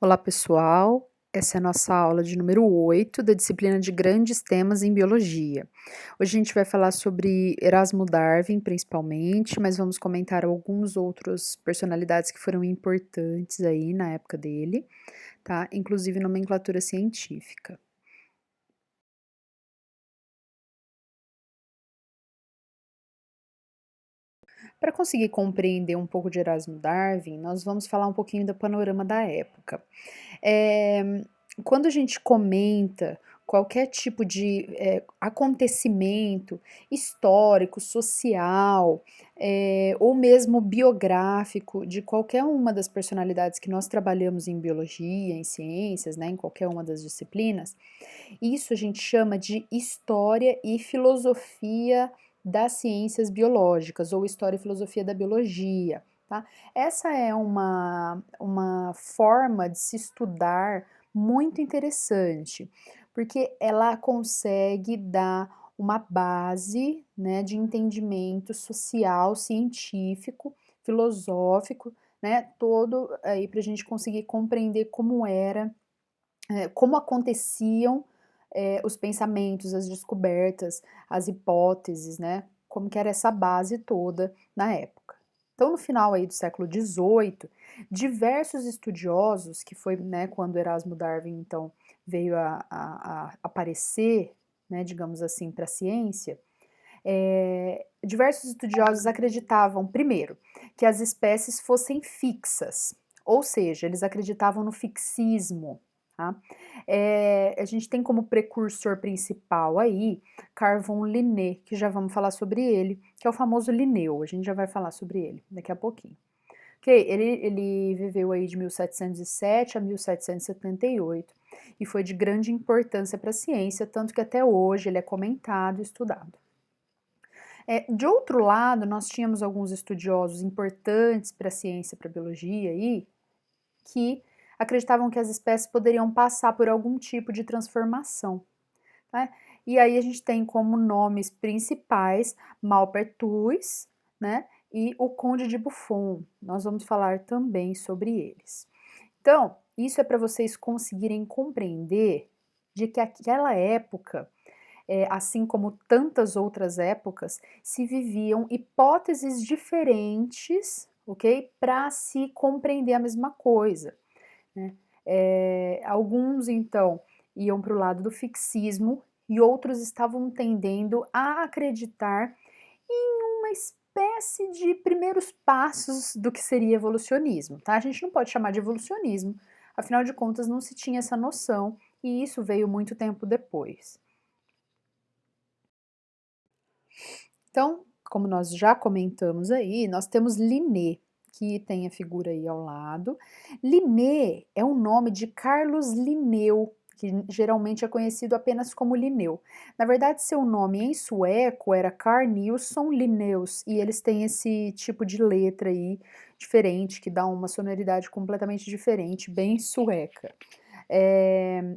Olá, pessoal. Essa é a nossa aula de número 8 da disciplina de grandes temas em biologia. Hoje a gente vai falar sobre Erasmo Darwin, principalmente, mas vamos comentar alguns outros personalidades que foram importantes aí na época dele, tá? Inclusive nomenclatura científica. Para conseguir compreender um pouco de Erasmo Darwin, nós vamos falar um pouquinho do panorama da época. Eh, Quando a gente comenta qualquer tipo de, acontecimento histórico, social, ou mesmo biográfico de qualquer uma das personalidades que nós trabalhamos em biologia, em ciências, né, em qualquer uma das disciplinas, isso a gente chama de história e filosofia das ciências biológicas, ou história e filosofia da biologia, tá? Essa é uma forma de se estudar muito interessante, porque ela consegue dar uma base, né, de entendimento social, científico, filosófico, né, todo aí para a gente conseguir compreender como era, como aconteciam, os pensamentos, as descobertas, as hipóteses, né, como que era essa base toda na época. Então, no final aí do século XVIII, diversos estudiosos, que foi, né, quando Erasmo Darwin, então, veio a aparecer, né, digamos assim, para a ciência, diversos estudiosos acreditavam, primeiro, que as espécies fossem fixas, ou seja, eles acreditavam no fixismo. Tá? A gente tem como precursor principal aí Carl Linné, que já vamos falar sobre ele, que é o famoso Linneu, a gente já vai falar sobre ele daqui a pouquinho. Ok, ele viveu aí de 1707 a 1778 e foi de grande importância para a ciência, tanto que até hoje ele é comentado e estudado. De outro lado, nós tínhamos alguns estudiosos importantes para a ciência, para a biologia aí, que acreditavam que as espécies poderiam passar por algum tipo de transformação, né? E aí a gente tem como nomes principais Maupertuis, né, e o Conde de Buffon. Nós vamos falar também sobre eles. Então, isso é para vocês conseguirem compreender de que aquela época, assim como tantas outras épocas, se viviam hipóteses diferentes, ok? Para se compreender a mesma coisa, né? Alguns, então, iam para o lado do fixismo e outros estavam tendendo a acreditar em uma espécie de primeiros passos do que seria evolucionismo, tá? A gente não pode chamar de evolucionismo, afinal de contas não se tinha essa noção e isso veio muito tempo depois. Então, como nós já comentamos aí, nós temos Linné, que tem a figura aí ao lado. Linné é o nome de Carlos Linneu, que geralmente é conhecido apenas como Linneu. Na verdade, seu nome em sueco era Carl Nilsson Linnaeus, e eles têm esse tipo de letra aí diferente, que dá uma sonoridade completamente diferente, bem sueca.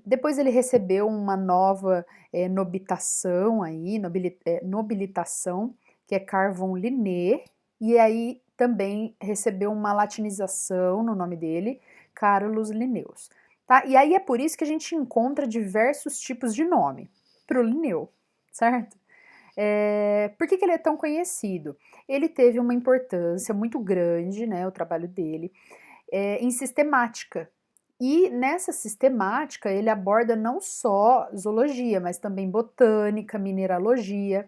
Depois ele recebeu uma nova nobilitação aí, nobilitação, que é Carl von Linné, e aí também recebeu uma latinização no nome dele, Carolus Linnaeus. Tá? E aí é por isso que a gente encontra diversos tipos de nome para o Linneu, certo? Por que ele é tão conhecido? Ele teve uma importância muito grande, né, o trabalho dele, em sistemática. E nessa sistemática ele aborda não só zoologia, mas também botânica, mineralogia.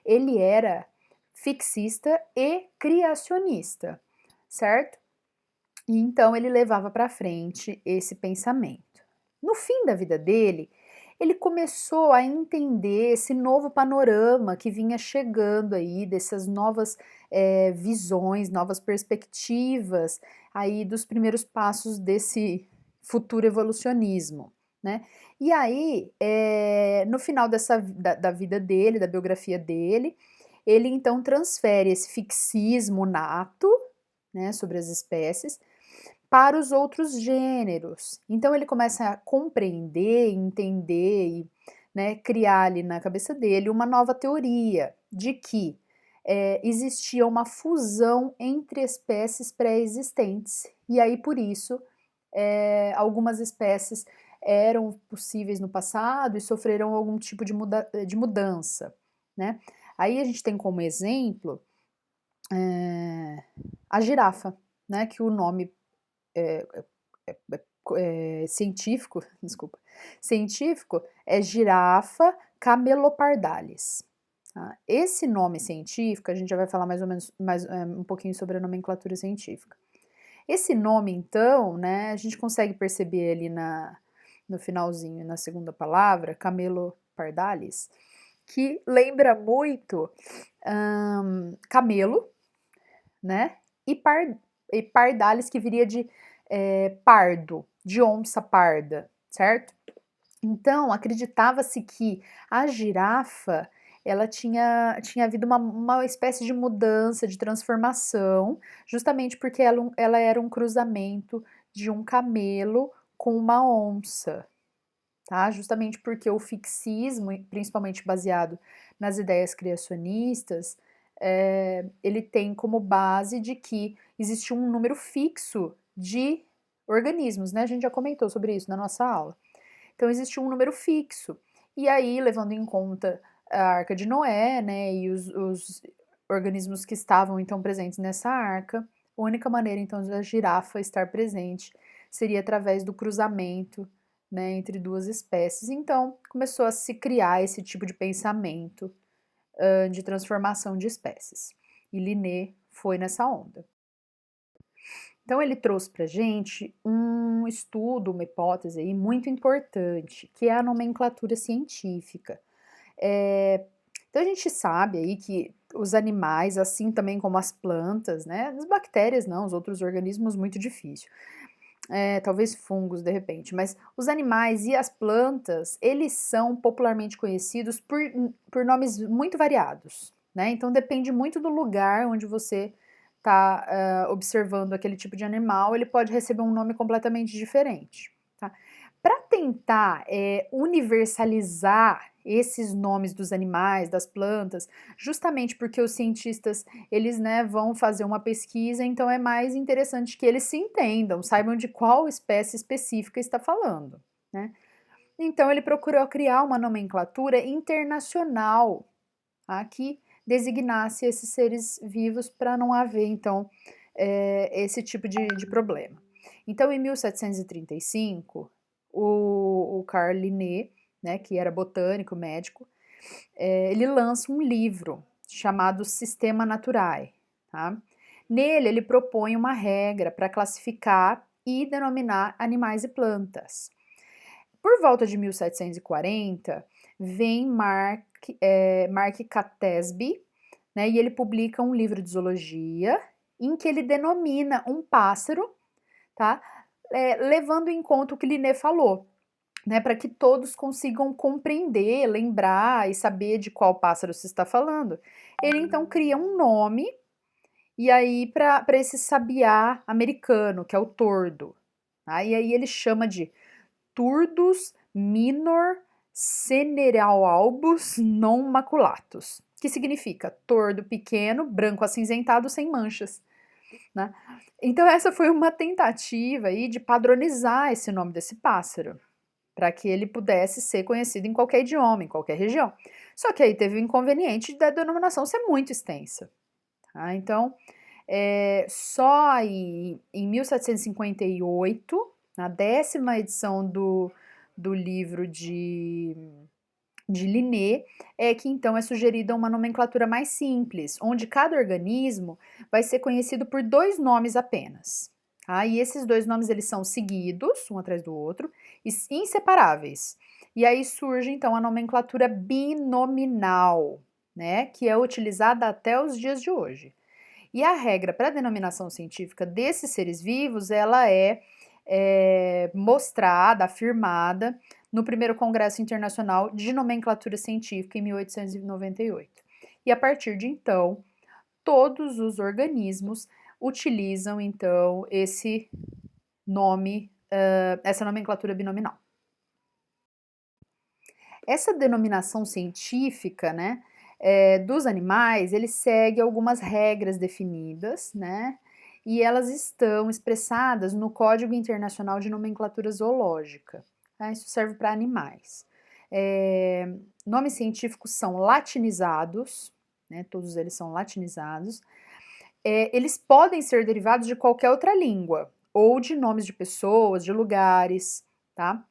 Ele era fixista e criacionista, certo? E então ele levava para frente esse pensamento. No fim da vida dele, ele começou a entender esse novo panorama que vinha chegando aí, dessas novas visões, novas perspectivas aí dos primeiros passos desse futuro evolucionismo, né? E aí, no final da vida dele, da biografia dele, ele então transfere esse fixismo nato, né, sobre as espécies, para os outros gêneros. Então ele começa a compreender, entender e, né, criar ali na cabeça dele uma nova teoria de que existia uma fusão entre espécies pré-existentes. E aí por isso algumas espécies eram possíveis no passado e sofreram algum tipo de mudança, né. Aí a gente tem como exemplo, a girafa, né, que o nome, científico, desculpa, científico é girafa camelopardalis, tá. Esse nome científico, a gente já vai falar mais ou menos um pouquinho sobre a nomenclatura científica. Esse nome então, né, a gente consegue perceber ali no finalzinho, na segunda palavra, camelopardalis, que lembra muito, camelo, né, e pardalis que viria de, pardo, de onça parda, certo? Então acreditava-se que a girafa, ela tinha havido uma espécie de mudança, de transformação, justamente porque ela era um cruzamento de um camelo com uma onça, tá? Justamente porque o fixismo, principalmente baseado nas ideias criacionistas, ele tem como base de que existe um número fixo de organismos, né? A gente já comentou sobre isso na nossa aula. Então existe um número fixo. E aí, levando em conta a Arca de Noé, né, e os organismos que estavam então presentes nessa arca, a única maneira então da girafa estar presente seria através do cruzamento, né, entre duas espécies. Então começou a se criar esse tipo de pensamento de transformação de espécies. E Linné foi nessa onda. Então ele trouxe para gente um estudo, uma hipótese aí muito importante, que é a nomenclatura científica. Então a gente sabe aí que os animais, assim também como as plantas, né, as bactérias não, os outros organismos muito difícil, talvez fungos de repente, mas os animais e as plantas, eles são popularmente conhecidos por nomes muito variados, né, então depende muito do lugar onde você está observando aquele tipo de animal, ele pode receber um nome completamente diferente, tá. Para tentar universalizar esses nomes dos animais, das plantas, justamente porque os cientistas eles, né, vão fazer uma pesquisa, então é mais interessante que eles se entendam, saibam de qual espécie específica está falando, né. Então ele procurou criar uma nomenclatura internacional, tá, que designasse esses seres vivos para não haver então esse tipo de problema. Então em 1735 o Carl Linné, né, que era botânico, médico, ele lança um livro chamado Systema Naturae, tá? Nele ele propõe uma regra para classificar e denominar animais e plantas. Por volta de 1740, vem Mark Catesby, né, e ele publica um livro de zoologia em que ele denomina um pássaro, tá? Levando em conta o que Linné falou, né, para que todos consigam compreender, lembrar e saber de qual pássaro se está falando. Ele então cria um nome, e aí para esse sabiá americano, que é o tordo, tá? E aí ele chama de Turdus minor seneralbus non maculatus, que significa tordo pequeno, branco acinzentado, sem manchas, né? Então essa foi uma tentativa aí de padronizar esse nome desse pássaro, para que ele pudesse ser conhecido em qualquer idioma, em qualquer região. Só que aí teve o inconveniente da denominação ser muito extensa, tá? Então, só aí em 1758, na 10ª edição do livro de Linné, é que então é sugerida uma nomenclatura mais simples, onde cada organismo vai ser conhecido por 2 nomes apenas, tá? E esses 2 nomes eles são seguidos, um atrás do outro, e inseparáveis. E aí surge então a nomenclatura binominal, né, que é utilizada até os dias de hoje. E a regra para a denominação científica desses seres vivos, ela é mostrada, afirmada no primeiro Congresso Internacional de Nomenclatura Científica em 1898. E a partir de então, todos os organismos utilizam então esse nome, essa nomenclatura binominal. Essa denominação científica, né, dos animais, ele segue algumas regras definidas, né, e elas estão expressadas no Código Internacional de Nomenclatura Zoológica, tá? Isso serve para animais. Nomes científicos são latinizados, né? Todos eles são latinizados. Eles podem ser derivados de qualquer outra língua, ou de nomes de pessoas, de lugares, tá?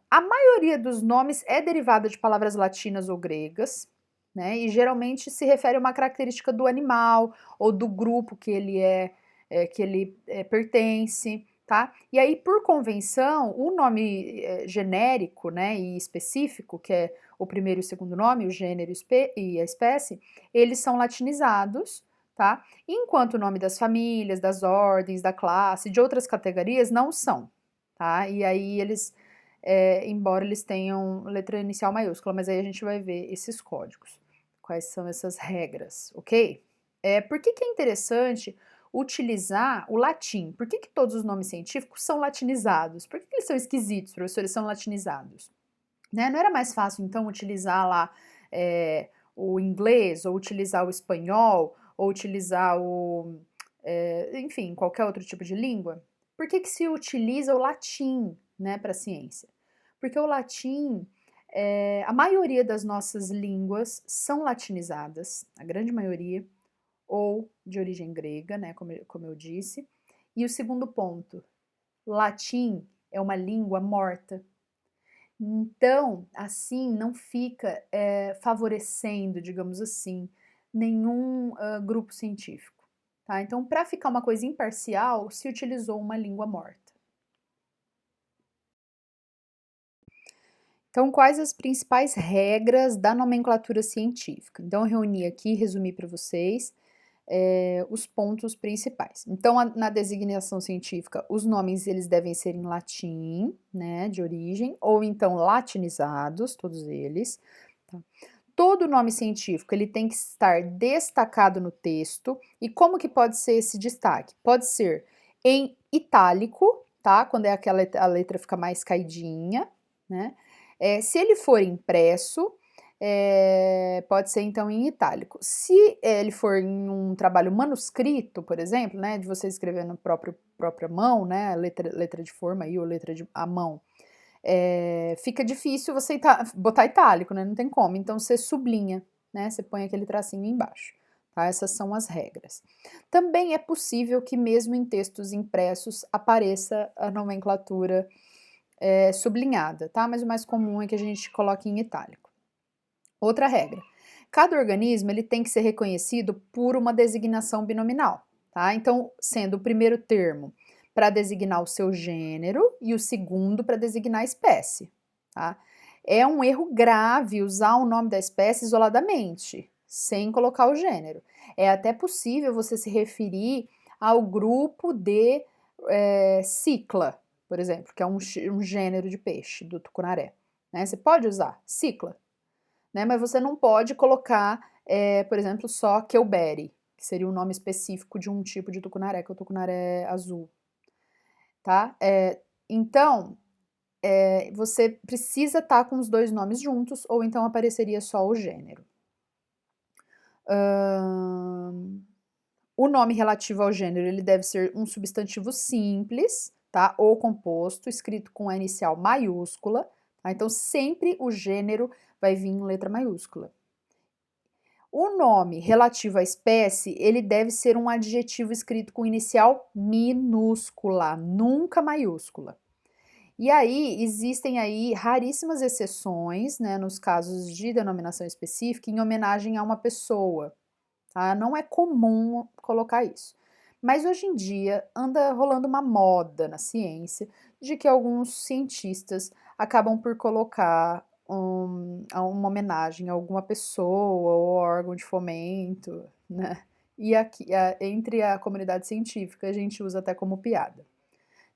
A maioria dos nomes é derivada de palavras latinas ou gregas, né? E geralmente se refere a uma característica do animal ou do grupo que ele pertence, tá? E aí, por convenção, o nome genérico, né, e específico, que é o primeiro e o segundo nome, o gênero e a espécie, eles são latinizados, tá? Enquanto o nome das famílias, das ordens, da classe, de outras categorias não são, tá? E aí embora eles tenham letra inicial maiúscula, mas aí a gente vai ver esses códigos, quais são essas regras, ok? Por que que é interessante utilizar o latim? Por que que todos os nomes científicos são latinizados? Por que que eles são esquisitos, professor? Eles são latinizados, né? Não era mais fácil, então, utilizar lá o inglês, ou utilizar o espanhol, ou utilizar enfim, qualquer outro tipo de língua? Por que que se utiliza o latim, né, para a ciência? Porque o latim, a maioria das nossas línguas são latinizadas, a grande maioria, ou de origem grega, né, como eu disse. E o segundo ponto, latim é uma língua morta. Então, assim, não fica favorecendo, digamos assim, nenhum grupo científico, tá? Então, para ficar uma coisa imparcial, se utilizou uma língua morta. Então, quais as principais regras da nomenclatura científica? Então, eu reuni aqui, resumi para vocês os pontos principais. Então, na designação científica, os nomes eles devem ser em latim, né, de origem, ou então latinizados, todos eles. Tá? Todo nome científico ele tem que estar destacado no texto. E como que pode ser esse destaque? Pode ser em itálico, tá? Quando é aquela a letra fica mais caidinha, né? Se ele for impresso, pode ser então em itálico. Se ele for em um trabalho manuscrito, por exemplo, né, de você escrever na própria mão, né, letra de forma aí, ou letra à mão, fica difícil você botar itálico, né, não tem como, então você sublinha, né, você põe aquele tracinho embaixo, tá? Essas são as regras. Também é possível que mesmo em textos impressos apareça a nomenclatura sublinhada, tá? Mas o mais comum é que a gente coloque em itálico. Outra regra, cada organismo ele tem que ser reconhecido por uma designação binominal, tá? Então, sendo o primeiro termo para designar o seu gênero e o segundo para designar a espécie, tá? É um erro grave usar o nome da espécie isoladamente, sem colocar o gênero. É até possível você se referir ao grupo de cicla, por exemplo, que é um gênero de peixe do tucunaré, né? Você pode usar cicla, né? Mas você não pode colocar, por exemplo, só Kelberi, que seria o nome específico de um tipo de tucunaré, que é o tucunaré azul, tá? Então, você precisa estar com os dois nomes juntos, ou então apareceria só o gênero. O nome relativo ao gênero, ele deve ser um substantivo simples, tá? Ou composto, escrito com a inicial maiúscula, tá? Então, sempre o gênero vai vir em letra maiúscula. O nome relativo à espécie, ele deve ser um adjetivo escrito com inicial minúscula, nunca maiúscula. E aí, existem aí raríssimas exceções, né, nos casos de denominação específica, em homenagem a uma pessoa, tá? Não é comum colocar isso. Mas hoje em dia anda rolando uma moda na ciência de que alguns cientistas acabam por colocar uma homenagem a alguma pessoa ou órgão de fomento, né? E aqui, entre a comunidade científica, a gente usa até como piada,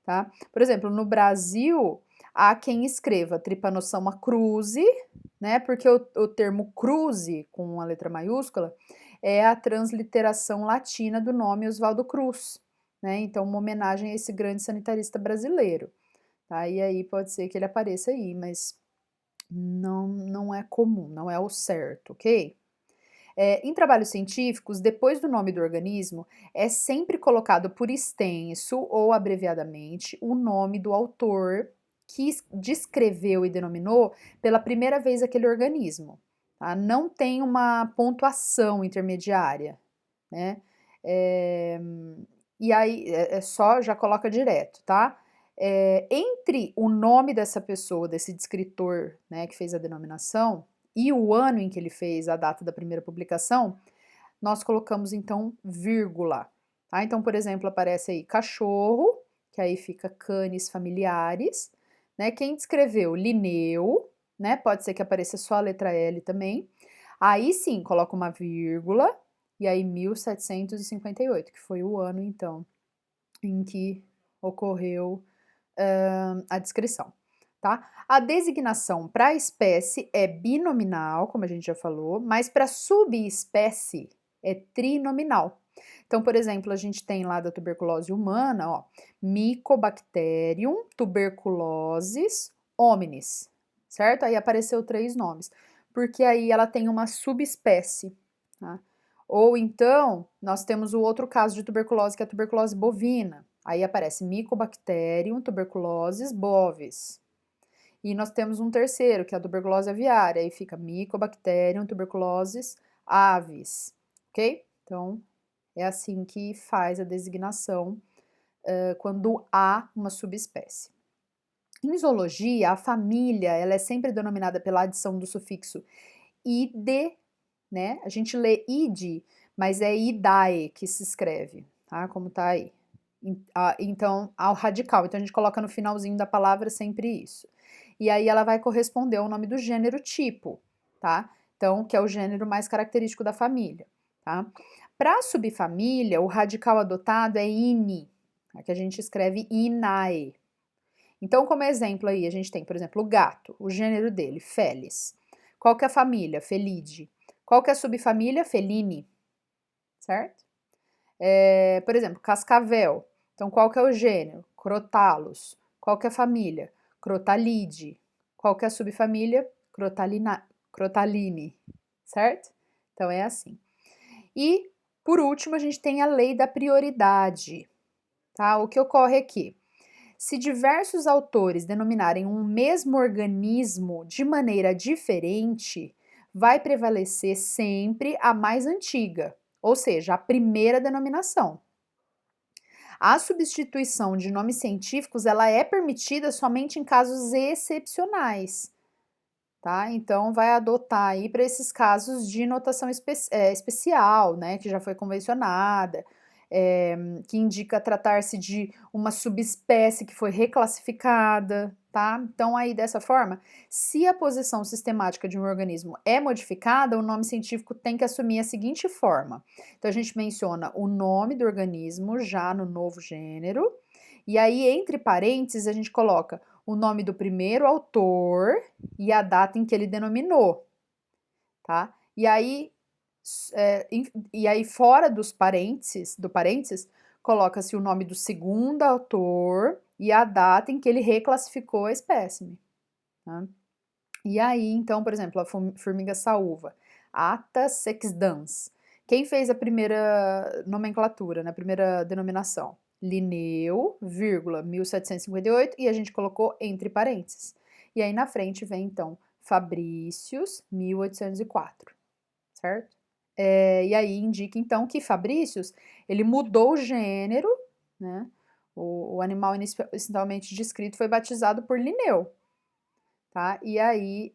tá? Por exemplo, no Brasil, há quem escreva Trypanosoma cruzi, né? Porque o termo cruzi, com a letra maiúscula, é a transliteração latina do nome Oswaldo Cruz, né? Então, uma homenagem a esse grande sanitarista brasileiro, tá? E aí pode ser que ele apareça aí, mas não é comum, não é o certo, ok? Em trabalhos científicos, depois do nome do organismo, é sempre colocado por extenso ou abreviadamente o nome do autor que descreveu e denominou pela primeira vez aquele organismo. Tá? Não tem uma pontuação intermediária, né? É, e aí é só, já coloca direto, tá? Entre o nome dessa pessoa, desse descritor, né, que fez a denominação, e o ano em que ele fez, a data da primeira publicação, nós colocamos então vírgula. Tá? Então, por exemplo, aparece aí cachorro, que aí fica canis familiares, né? Quem descreveu? Linneu, né? Pode ser que apareça só a letra L também. Aí sim, coloca uma vírgula, e aí 1758, que foi o ano então em que ocorreu a descrição. Tá? A designação para espécie é binominal, como a gente já falou, mas para subespécie é trinominal. Então, por exemplo, a gente tem lá da tuberculose humana, ó, Mycobacterium tuberculosis hominis, certo? Aí apareceu 3 nomes, porque aí ela tem uma subespécie, tá? Ou então, nós temos o outro caso de tuberculose, que é a tuberculose bovina. Aí aparece Mycobacterium tuberculosis bovis. E nós temos um terceiro, que é a tuberculose aviária. Aí fica Mycobacterium tuberculosis avis, ok? Então, é assim que faz a designação quando há uma subespécie. Em zoologia, a família ela é sempre denominada pela adição do sufixo ide, né? A gente lê id, mas é idae que se escreve, tá? Como tá aí. Então, ao radical. Então, a gente coloca no finalzinho da palavra sempre isso. E aí ela vai corresponder ao nome do gênero tipo, tá? Então, que é o gênero mais característico da família, tá? Para a subfamília, o radical adotado é ini, tá? Que a gente escreve inae. Então, como exemplo aí, a gente tem, por exemplo, o gato, o gênero dele, Felis. Qual que é a família? Felidae. Qual que é a subfamília? Feline, certo? Por exemplo, cascavel. Então, qual que é o gênero? Crotalus. Qual que é a família? Crotalidae. Qual que é a subfamília? Crotaline, certo? Então, é assim. E, por último, a gente tem a lei da prioridade, tá? O que ocorre aqui? Se diversos autores denominarem um mesmo organismo de maneira diferente, vai prevalecer sempre a mais antiga, ou seja, a primeira denominação. A substituição de nomes científicos ela é permitida somente em casos excepcionais, tá? Então vai adotar aí para esses casos de notação especial, né, que já foi convencionada, que indica tratar-se de uma subespécie que foi reclassificada, tá? Então aí dessa forma, se a posição sistemática de um organismo é modificada, o nome científico tem que assumir a seguinte forma. Então a gente menciona o nome do organismo já no novo gênero, e aí entre parênteses a gente coloca o nome do primeiro autor e a data em que ele denominou, tá? E aí fora do parênteses, coloca-se o nome do segundo autor e a data em que ele reclassificou a espécime, tá? E aí, então, por exemplo, a formiga saúva, Atta sexdans. Quem fez a primeira nomenclatura, né, a primeira denominação? Linneu, vírgula, 1758, e a gente colocou entre parênteses. E aí na frente vem, então, Fabricius, 1804, certo? E aí indica, então, que Fabricius, ele mudou o gênero, né? O animal inicialmente descrito foi batizado por Linneu, tá? E aí,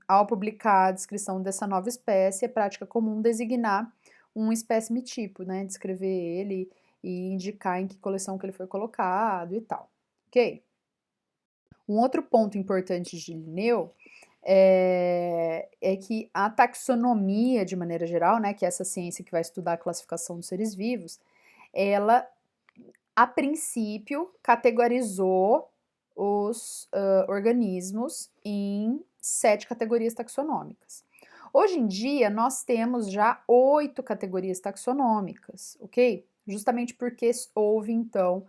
ao publicar a descrição dessa nova espécie, é prática comum designar um espécime tipo, né? Descrever ele e indicar em que coleção que ele foi colocado e tal, ok? Um outro ponto importante de Linneu é que a taxonomia, de maneira geral, né, que é essa ciência que vai estudar a classificação dos seres vivos, ela, a princípio, categorizou os organismos em 7 categorias taxonômicas. Hoje em dia, nós temos já 8 categorias taxonômicas, ok? Justamente porque houve, então,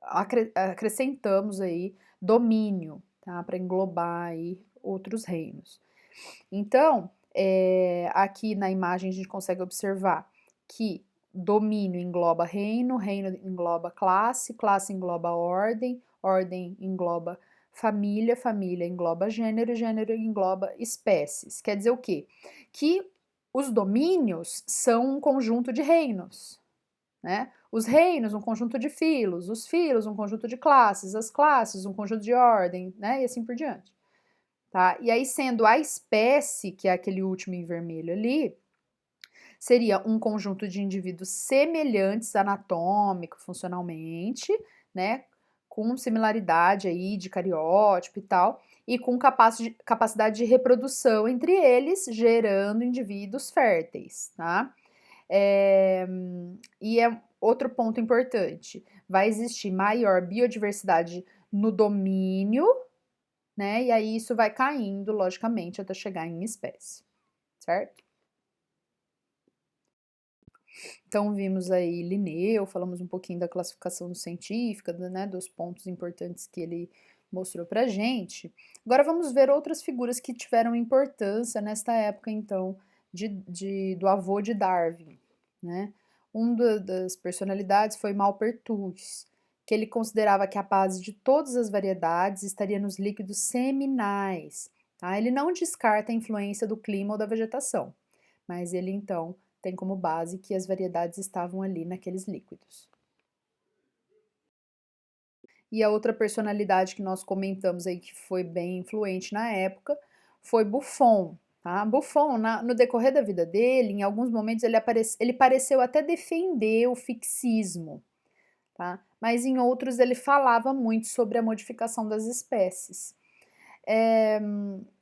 acrescentamos aí domínio, tá? Para englobar aí outros reinos. Então, aqui na imagem a gente consegue observar que domínio engloba reino, reino engloba classe, classe engloba ordem, ordem engloba família, família engloba gênero, gênero engloba espécies. Quer dizer o quê? Que os domínios são um conjunto de reinos, né? Os reinos, um conjunto de filos, os filos, um conjunto de classes, as classes, um conjunto de ordem, né? E assim por diante. Tá? E aí, sendo a espécie, que é aquele último em vermelho ali, seria um conjunto de indivíduos semelhantes anatômico, funcionalmente, né? Com similaridade aí de cariótipo e tal, e com capacidade de reprodução entre eles, gerando indivíduos férteis, tá? E é outro ponto importante, vai existir maior biodiversidade no domínio, né? E aí isso vai caindo, logicamente, até chegar em espécie, certo? Então vimos aí Linneu, falamos um pouquinho da classificação científica, né, dos pontos importantes que ele mostrou pra gente. Agora vamos ver outras figuras que tiveram importância nesta época, então, do avô de Darwin, né? Das personalidades foi Maupertuis, que ele considerava que a base de todas as variedades estaria nos líquidos seminais, tá? Ele não descarta a influência do clima ou da vegetação, mas ele então tem como base que as variedades estavam ali naqueles líquidos. E a outra personalidade que nós comentamos aí que foi bem influente na época foi Buffon. Tá? Buffon, no decorrer da vida dele, em alguns momentos ele pareceu até defender o fixismo, tá? Mas em outros ele falava muito sobre a modificação das espécies.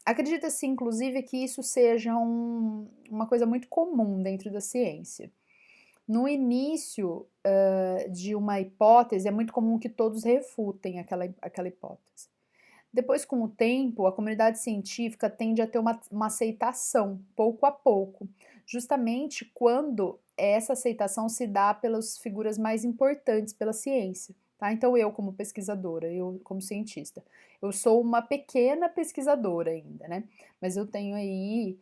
Acredita-se, inclusive, que isso seja uma coisa muito comum dentro da ciência. No início de uma hipótese, é muito comum que todos refutem aquela hipótese. Depois, com o tempo, a comunidade científica tende a ter uma aceitação, pouco a pouco, justamente quando essa aceitação se dá pelas figuras mais importantes pela ciência. Tá? Então, eu como pesquisadora, eu como cientista, eu sou uma pequena pesquisadora ainda, né? Mas eu tenho aí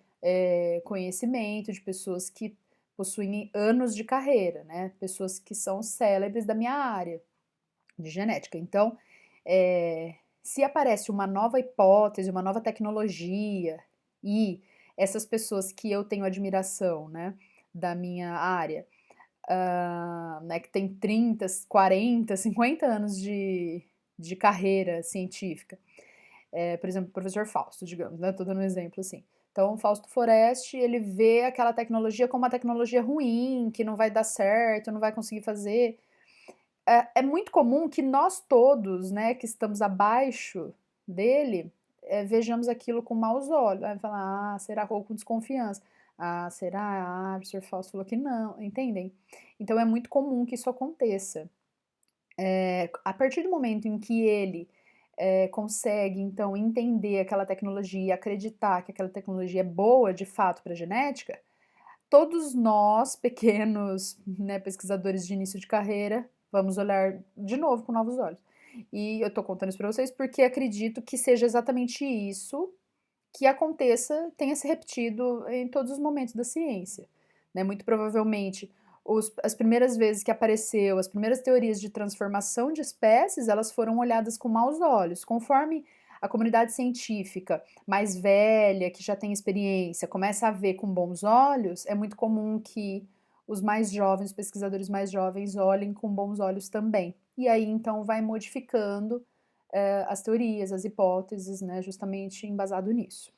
conhecimento de pessoas que possuem anos de carreira, né? Pessoas que são célebres da minha área de genética. Então, se aparece uma nova hipótese, uma nova tecnologia e essas pessoas que eu tenho admiração, né, da minha área, né, que tem 30, 40, 50 anos de carreira científica, por exemplo, o professor Fausto, digamos, né, tô dando um exemplo assim. Então, o Fausto Foresti, ele vê aquela tecnologia como uma tecnologia ruim, que não vai dar certo, não vai conseguir fazer. É muito comum que nós todos, né, que estamos abaixo dele, vejamos aquilo com maus olhos. Aí falar, será? Ou com desconfiança. Ah, será? Ah, o professor Fausto falou que não, entendem? Então é muito comum que isso aconteça. A partir do momento em que ele consegue, então, entender aquela tecnologia e acreditar que aquela tecnologia é boa de fato para a genética, todos nós, pequenos, né, pesquisadores de início de carreira, vamos olhar de novo com novos olhos. E eu tô contando isso para vocês porque acredito que seja exatamente isso que aconteça, tenha se repetido em todos os momentos da ciência. Né? Muito provavelmente, as primeiras vezes que apareceu, as primeiras teorias de transformação de espécies, elas foram olhadas com maus olhos. Conforme a comunidade científica mais velha, que já tem experiência, começa a ver com bons olhos, é muito comum que os mais jovens, os pesquisadores mais jovens, olhem com bons olhos também. E aí, então, vai modificando as teorias, as hipóteses, né, justamente embasado nisso.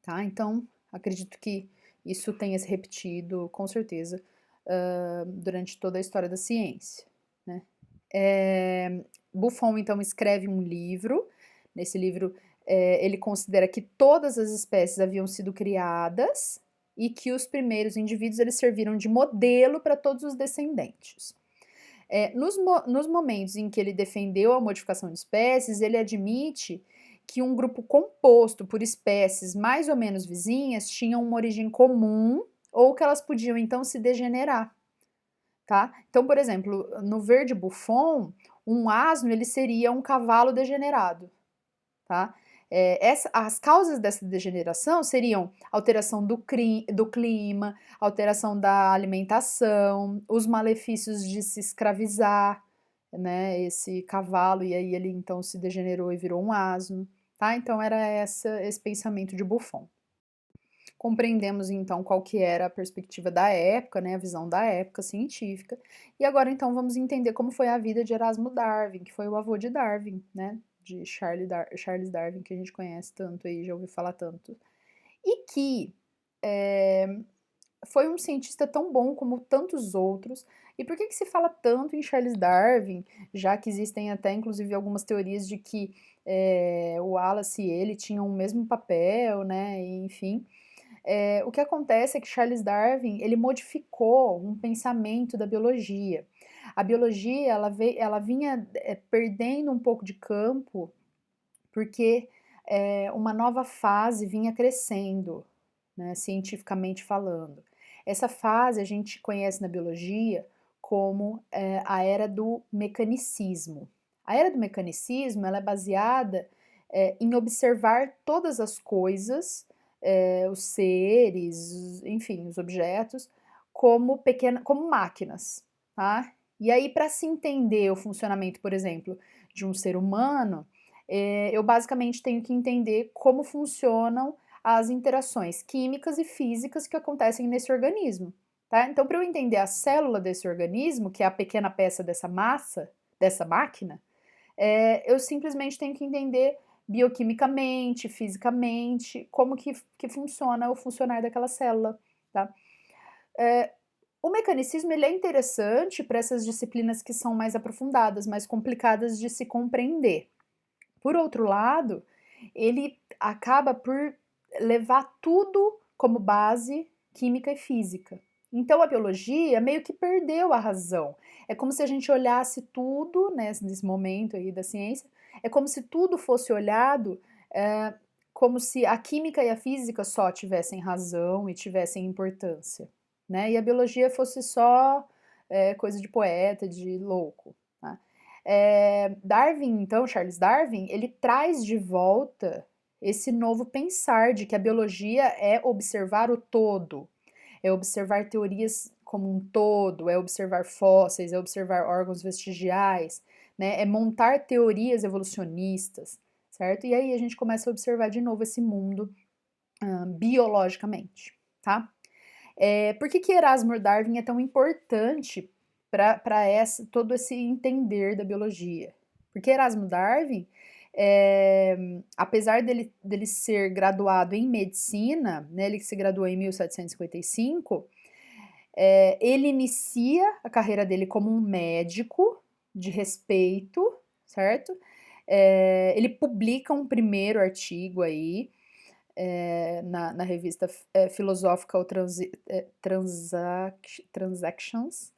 Tá? Então, acredito que isso tenha se repetido, com certeza, durante toda a história da ciência. Né? Buffon, então, escreve um livro. Nesse livro, ele considera que todas as espécies haviam sido criadas e que os primeiros indivíduos eles serviram de modelo para todos os descendentes. Nos momentos em que ele defendeu a modificação de espécies, ele admite que um grupo composto por espécies mais ou menos vizinhas tinham uma origem comum ou que elas podiam então se degenerar, tá? Então, por exemplo, no ver de Buffon, um asno ele seria um cavalo degenerado, tá? As causas dessa degeneração seriam alteração do clima, alteração da alimentação, os malefícios de se escravizar, né, esse cavalo, e aí ele então se degenerou e virou um asno, tá? Então era esse pensamento de Buffon. Compreendemos então qual que era a perspectiva da época, né, a visão da época científica, e agora então vamos entender como foi a vida de Erasmo Darwin, que foi o avô de Darwin, né, de Charles Darwin, que a gente conhece tanto aí, já ouviu falar tanto, e que foi um cientista tão bom como tantos outros. E por que que se fala tanto em Charles Darwin, já que existem até inclusive algumas teorias de que o Wallace e ele tinham o mesmo papel, né, e, enfim. O que acontece é que Charles Darwin, ele modificou um pensamento da biologia. A biologia, ela vinha perdendo um pouco de campo, porque uma nova fase vinha crescendo, né, cientificamente falando. Essa fase a gente conhece na biologia como a era do mecanicismo. A era do mecanicismo, ela é baseada em observar todas as coisas, os seres, enfim, os objetos, como máquinas, tá? E aí, para se entender o funcionamento, por exemplo, de um ser humano, eu basicamente tenho que entender como funcionam as interações químicas e físicas que acontecem nesse organismo, tá? Então, para eu entender a célula desse organismo, que é a pequena peça dessa massa, dessa máquina, eu simplesmente tenho que entender bioquimicamente, fisicamente, como que funciona o funcionar daquela célula, tá? O mecanicismo ele é interessante para essas disciplinas que são mais aprofundadas, mais complicadas de se compreender. Por outro lado, ele acaba por levar tudo como base química e física. Então a biologia meio que perdeu a razão. É como se a gente olhasse tudo, né, nesse momento aí da ciência, é como se tudo fosse olhado como se a química e a física só tivessem razão e tivessem importância, né? E a biologia fosse só coisa de poeta, de louco. Tá? Darwin, então, Charles Darwin, ele traz de volta esse novo pensar de que a biologia é observar o todo, é observar teorias como um todo, é observar fósseis, é observar órgãos vestigiais, né? É montar teorias evolucionistas, certo? E aí a gente começa a observar de novo esse mundo biologicamente, tá? Por que Erasmo Darwin é tão importante para todo esse entender da biologia? Porque Erasmo Darwin, apesar dele ser graduado em medicina, né, ele se graduou em 1755, ele inicia a carreira dele como um médico de respeito, certo? Ele publica um primeiro artigo aí, na revista Philosophical Transactions,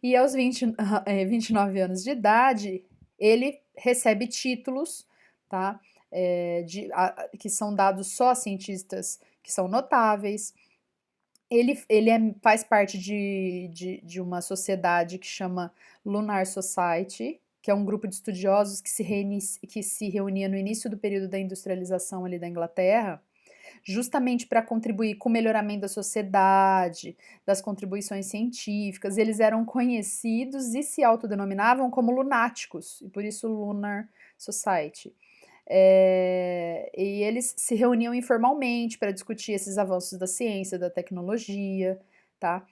e aos 29 anos de idade, ele recebe títulos, tá? Que são dados só a cientistas que são notáveis. Ele faz parte de uma sociedade que chama Lunar Society, que é um grupo de estudiosos que se reunia no início do período da industrialização ali da Inglaterra, justamente para contribuir com o melhoramento da sociedade, das contribuições científicas. Eles eram conhecidos e se autodenominavam como lunáticos, e por isso Lunar Society. E eles se reuniam informalmente para discutir esses avanços da ciência, da tecnologia, tá?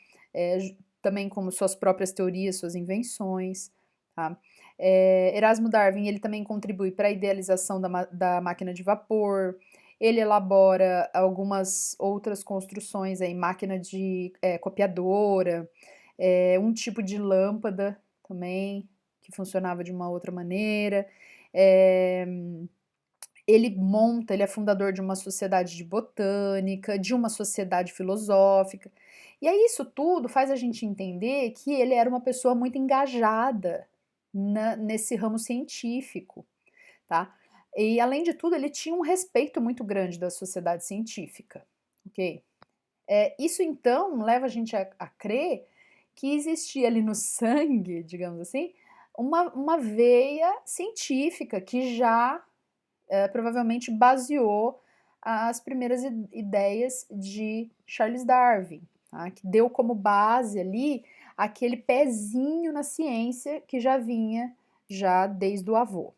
Também como suas próprias teorias, suas invenções, tá? Erasmo Darwin, ele também contribui para a idealização da máquina de vapor, ele elabora algumas outras construções aí, máquina de copiadora, um tipo de lâmpada também, que funcionava de uma outra maneira. Ele é fundador de uma sociedade de botânica, de uma sociedade filosófica. E aí isso tudo faz a gente entender que ele era uma pessoa muito engajada nesse ramo científico, tá? E além de tudo, ele tinha um respeito muito grande da sociedade científica, ok? Isso então leva a gente a crer que existia ali no sangue, digamos assim, uma veia científica que já provavelmente baseou as primeiras ideias de Charles Darwin, tá? Que deu como base ali aquele pezinho na ciência que já vinha já desde o avô.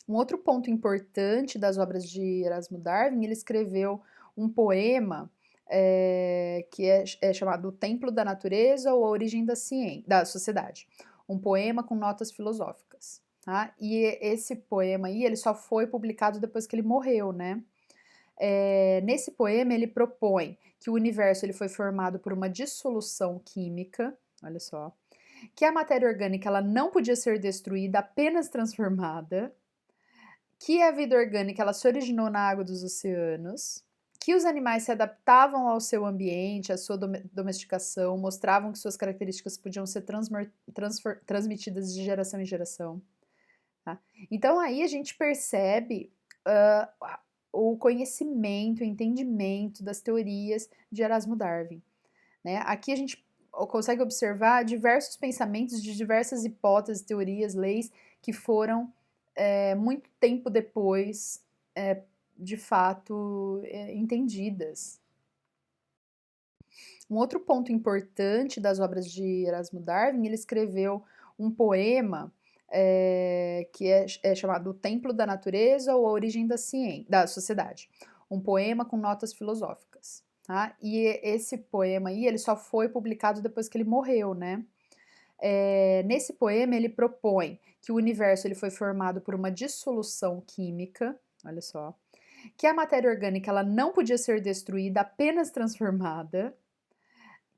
Um outro ponto importante das obras de Erasmo Darwin, ele escreveu um poema que é chamado O Templo da Natureza ou a Origem da Sociedade. Um poema com notas filosóficas. Tá? E esse poema aí, ele só foi publicado depois que ele morreu, né? Nesse poema, ele propõe que o universo ele foi formado por uma dissolução química, olha só, que a matéria orgânica ela não podia ser destruída, apenas transformada, que a vida orgânica ela se originou na água dos oceanos, que os animais se adaptavam ao seu ambiente, à sua domesticação, mostravam que suas características podiam ser transmitidas de geração em geração. Tá? Então aí a gente percebe o conhecimento, o entendimento das teorias de Erasmo Darwin. Né? Aqui a gente consegue observar diversos pensamentos de diversas hipóteses, teorias, leis que foram muito tempo depois, de fato, entendidas. Um outro ponto importante das obras de Erasmo Darwin, ele escreveu um poema que é chamado O Templo da Natureza ou a Origem da Sociedade. Um poema com notas filosóficas. Tá? E esse poema aí, ele só foi publicado depois que ele morreu, né? Nesse poema, ele propõe que o universo ele foi formado por uma dissolução química, olha só, que a matéria orgânica ela não podia ser destruída, apenas transformada,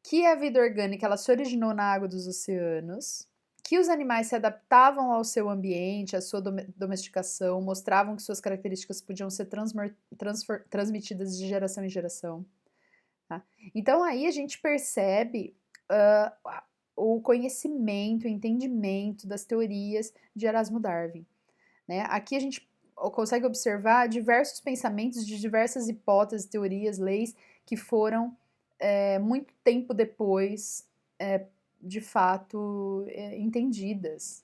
que a vida orgânica ela se originou na água dos oceanos, que os animais se adaptavam ao seu ambiente, à sua domesticação, mostravam que suas características podiam ser transmitidas de geração em geração. Tá? Então aí a gente percebe o conhecimento, o entendimento das teorias de Erasmo Darwin. Né? Aqui a gente consegue observar diversos pensamentos de diversas hipóteses, teorias, leis que foram muito tempo depois, de fato, entendidas.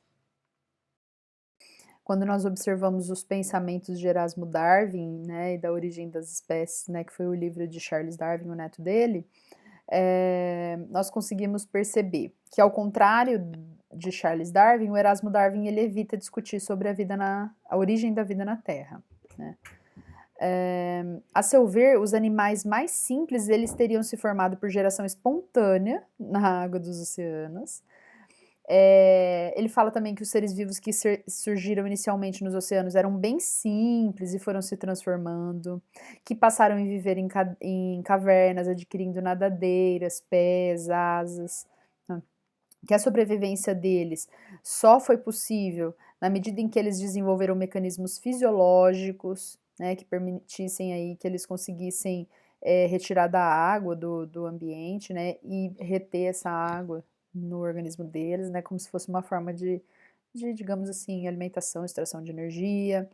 Quando nós observamos os pensamentos de Erasmo Darwin, né, e da origem das espécies, né, que foi o livro de Charles Darwin, o neto dele, nós conseguimos perceber que, ao contrário de Charles Darwin, o Erasmo Darwin ele evita discutir sobre a origem da vida na Terra. Né? A seu ver, os animais mais simples eles teriam se formado por geração espontânea na água dos oceanos. Ele fala também que os seres vivos que surgiram inicialmente nos oceanos eram bem simples e foram se transformando, que passaram a viver em cavernas, adquirindo nadadeiras, pés, asas, né? Que a sobrevivência deles só foi possível na medida em que eles desenvolveram mecanismos fisiológicos, né, que permitissem aí que eles conseguissem retirar da água do ambiente, né, e reter essa água no organismo deles, né, como se fosse uma forma de digamos assim, alimentação, extração de energia,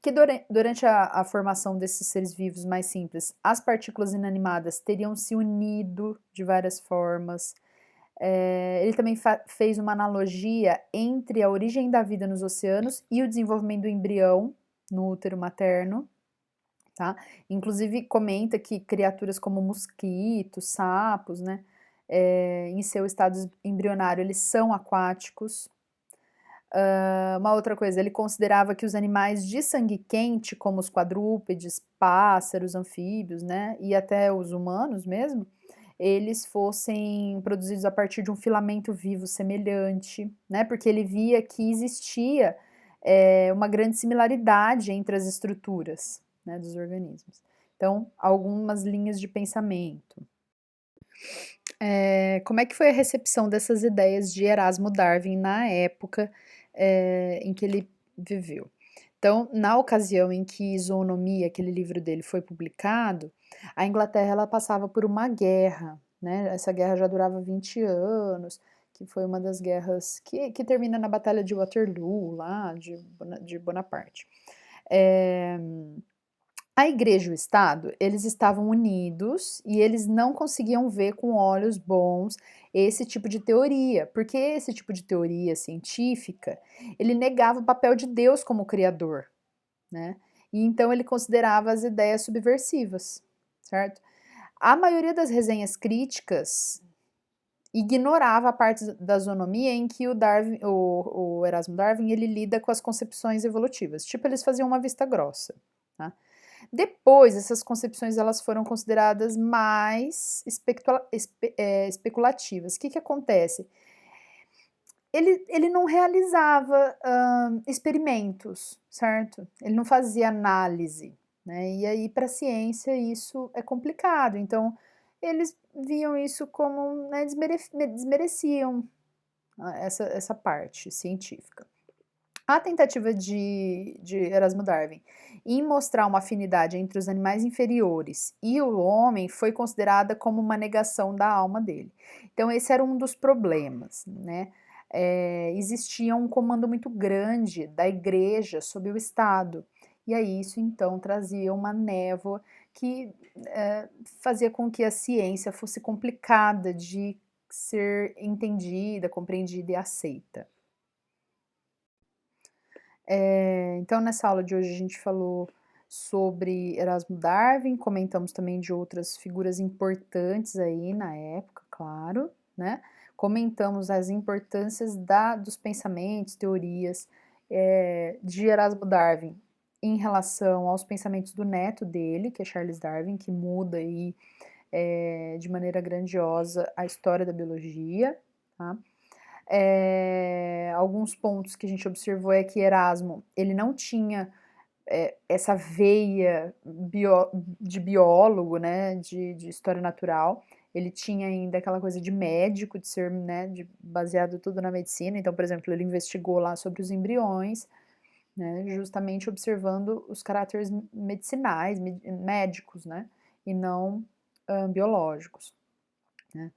que durante a formação desses seres vivos mais simples, as partículas inanimadas teriam se unido de várias formas. Ele também fez uma analogia entre a origem da vida nos oceanos e o desenvolvimento do embrião no útero materno. Tá? Inclusive comenta que criaturas como mosquitos, sapos, né, em seu estado embrionário, eles são aquáticos. Uma outra coisa, ele considerava que os animais de sangue quente, como os quadrúpedes, pássaros, anfíbios, né, e até os humanos mesmo, eles fossem produzidos a partir de um filamento vivo semelhante, né, porque ele via que existia uma grande similaridade entre as estruturas, né, dos organismos. Então, algumas linhas de pensamento. Como é que foi a recepção dessas ideias de Erasmo Darwin na época em que ele viveu? Então, na ocasião em que Zoonomia, aquele livro dele, foi publicado, a Inglaterra ela passava por uma guerra, né? Essa guerra já durava 20 anos, que foi uma das guerras que termina na Batalha de Waterloo, lá de Bonaparte. A igreja e o Estado, eles estavam unidos e eles não conseguiam ver com olhos bons esse tipo de teoria, porque esse tipo de teoria científica, ele negava o papel de Deus como criador, né? E então ele considerava as ideias subversivas, certo? A maioria das resenhas críticas ignorava a parte da zoonomia em que o Erasmo Darwin, ele lida com as concepções evolutivas. Tipo, eles faziam uma vista grossa, tá? Depois, essas concepções elas foram consideradas mais especulativas. O que acontece? Ele não realizava experimentos, certo? Ele não fazia análise, né? E aí, para a ciência, isso é complicado. Então, eles viam isso como, né, desmereciam essa parte científica. A tentativa de Erasmo Darwin em mostrar uma afinidade entre os animais inferiores e o homem foi considerada como uma negação da alma dele. Então, esse era um dos problemas, né? Existia um comando muito grande da igreja sobre o Estado, e aí isso então trazia uma névoa que fazia com que a ciência fosse complicada de ser entendida, compreendida e aceita. Então, nessa aula de hoje a gente falou sobre Erasmo Darwin, comentamos também de outras figuras importantes aí na época, claro, né? Comentamos as importâncias dos pensamentos, teorias de Erasmo Darwin em relação aos pensamentos do neto dele, que é Charles Darwin, que muda aí de maneira grandiosa a história da biologia, tá? Alguns pontos que a gente observou é que Erasmo, ele não tinha essa veia de biólogo, né, de história natural, ele tinha ainda aquela coisa de médico, de ser, né, baseado tudo na medicina, então, por exemplo, ele investigou lá sobre os embriões, né, justamente observando os caráteres medicinais, médicos, né, e não biológicos, né.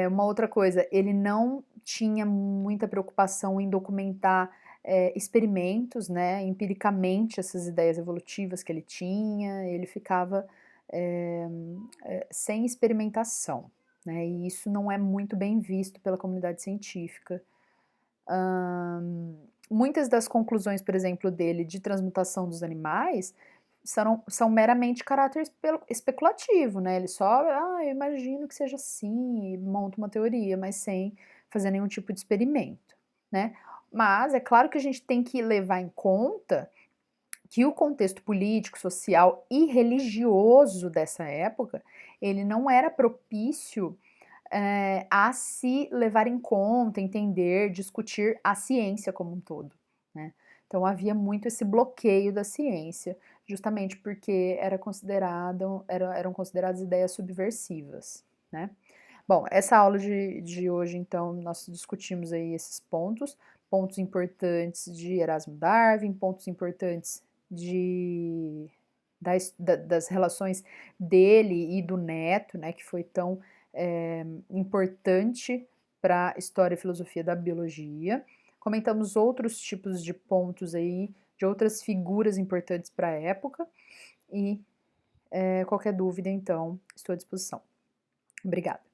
Uma outra coisa, ele não tinha muita preocupação em documentar experimentos, né, empiricamente essas ideias evolutivas que ele tinha, ele ficava sem experimentação, né, e isso não é muito bem visto pela comunidade científica. Muitas das conclusões, por exemplo, dele de transmutação dos animais são meramente caráter especulativo, né? Ele só, eu imagino que seja assim, e monta uma teoria, mas sem fazer nenhum tipo de experimento, né? Mas é claro que a gente tem que levar em conta que o contexto político, social e religioso dessa época, ele não era propício a se levar em conta, entender, discutir a ciência como um todo, né? Então havia muito esse bloqueio da ciência, justamente porque eram consideradas ideias subversivas, né? Bom, essa aula de hoje, então, nós discutimos aí esses pontos, pontos importantes de Erasmo Darwin, pontos importantes das relações dele e do neto, né, que foi tão importante para a história e filosofia da biologia. Comentamos outros tipos de pontos aí, de outras figuras importantes para a época, e qualquer dúvida, então, estou à disposição. Obrigada.